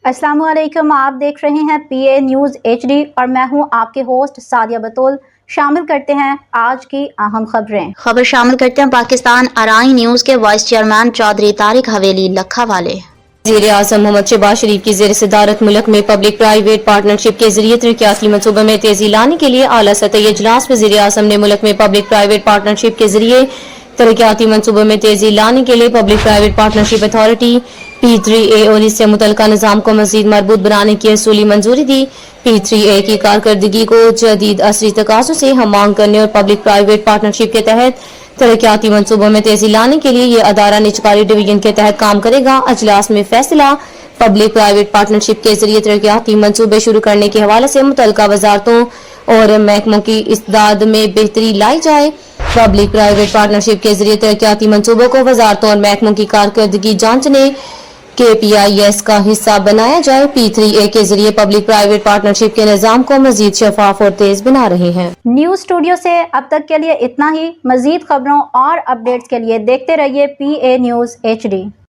अस्सलाम वालेकुम, आप देख रहे हैं PA न्यूज़ HD और मैं हूं आपके होस्ट सादिया बतूल। शामिल करते हैं आज की अहम खबर शामिल करते हैं पाकिस्तान अराई न्यूज़ के वाइस चेयरमैन चौधरी तारिक हवेली लखा वाले। वज़ीर आज़म मोहम्मद शहबाज शरीफ की ज़ेर सदारत मुल्क में पब्लिक प्राइवेट पार्टनरशिप के जरिए तरक्याती मनसूबे में तेजी लाने के लिए आला सतही इजलास वज़ीर आज़म ने मुल्क में पब्लिक प्राइवेट पार्टनरशिप के जरिए तरक्याती मनसूबे में तेजी लाने के लिए public private partnership authority P3A और इससे मुतल्लिका निज़ाम को मज़ीद मजबूत बनाने की असूली मंजूरी दी। P3A की कारकर्दगी को जदीद असरी तकाज़ों से हम मांग करने और पब्लिक प्राइवेट पार्टनरशिप के तहत तरक्याती मनसूबों में तेजी लाने के लिए ये अदारा निजकारी डिवीजन के तहत काम करेगा। अजलास में फैसला पब्लिक प्राइवेट पार्टनरशिप के जरिए तरक्याती मनसूबे शुरू करने के हवाले से मुतल्लिका वजारतों और महकमों की इस्ताद में बेहतरी लाई जाए। पब्लिक प्राइवेट पार्टनरशिप के जरिए तरक्याती मनसूबों को वजारतों और महकमों की कारकर्दगी जांचने KPIS का हिस्सा बनाया जाए। P3A के जरिए पब्लिक प्राइवेट पार्टनरशिप के निज़ाम को मजीद शफाफ और तेज बना रहे हैं। न्यूज़ स्टूडियो से अब तक के लिए इतना ही। मजीद खबरों और अपडेट्स के लिए देखते रहिए PA न्यूज़ HD।